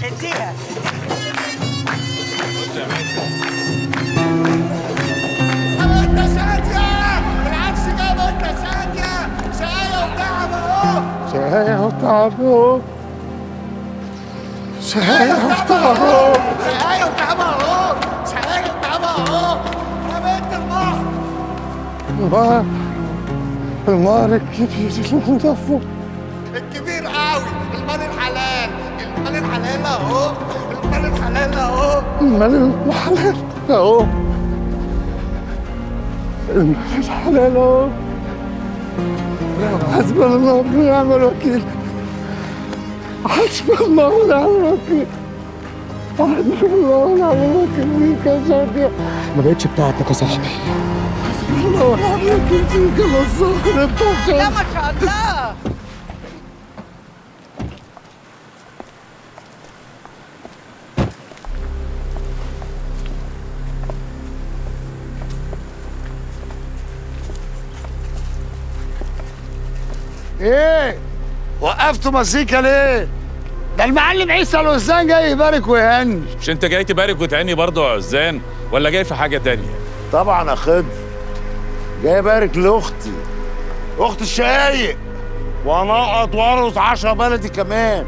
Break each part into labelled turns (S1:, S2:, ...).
S1: اديها.
S2: انت شاديه بالعكس كده، انت شاديه شقايه وتعب اهو.
S3: شقاية وتعب اهو. شقاية وتعب اهو.
S2: شقايه وتعب اهو. شقايه وتعب اهو. يا بنت البحر.
S3: المار الكبير اللي نضفه.
S2: الكبير قوي. المال الحلال. المال الحلال اهو. المال الحلال اهو.
S3: المال الحلال اهو. المال الحلال اهو. حسبنا الله ونعم الوكيل. حسبنا الله ونعم الوكيل. حسبنا الله ونعم الوكيل فيك يا شادية. ما بقتش بتاعتك يا صاحبي. حسبنا الله ونعم الوكيل فيك يا نصار. انت
S1: لا ما شاء الله.
S3: ايه؟ وقفتوا مزيكا ليه؟ ده المعلم عيسى الوزان جاي يبارك ويهني.
S4: مش انت جاي تبارك وتهني برضه يا عزان ولا جاي في حاجه تانية؟
S3: طبعا يا خضر، جاي ابارك لاختي، اخت الشقايق، وانقط وارقص 10 بلدي كمان.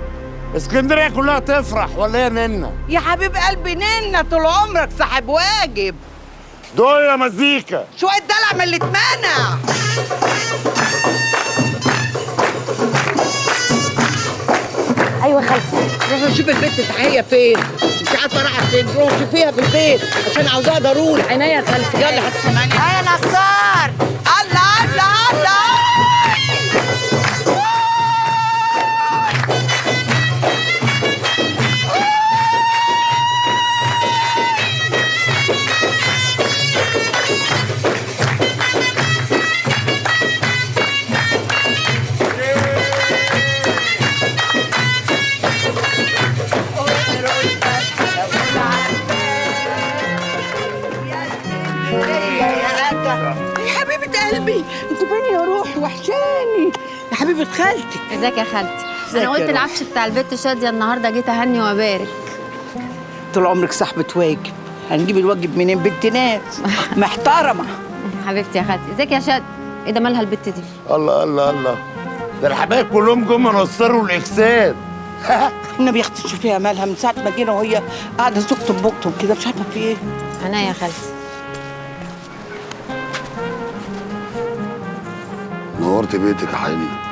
S3: اسكندريه كلها تفرح ولا ايه يا ننا؟
S1: يا حبيب قلبي ننا طول عمرك صاحب واجب.
S3: دول يا مزيكا.
S1: شوية دلع من اللي اتمنع.
S5: ايوه خالتي.
S1: روح نشوف البنت تحية فين. مش عارفة رايحة فين. روح شوفيها في البيت عشان عاوزاها ضروري.
S5: عينيا يا خالتي.
S1: يلا هتسمعني.
S5: يا نصار.
S1: الله الله الله. يا حبيبة قلبي انت فين يا روحي وحشاني يا حبيبة خالتي.
S5: ازيك يا خالتي؟
S1: ازيك
S5: انا قلت
S1: يا روحي؟
S5: العفش بتاع البت شاديه النهارده جيت اهني وابارك.
S1: طول عمرك صاحبة واجب. هنجيب الواجب منين؟ بنت ناس محترمة.
S5: حبيبتي يا خالتي. ازيك يا شاد؟ ايه ده مالها البت دي؟
S3: الله الله الله، ده الحبايب كلهم جم نصروا الاجساد.
S1: النبي يا اختي تشوفيها مالها من ساعة ما جينا وهي قاعدة زقطم بقطم كده مش عارفة في ايه.
S5: عينيا يا خالتي.
S3: نورت بيتك يا حبيبي.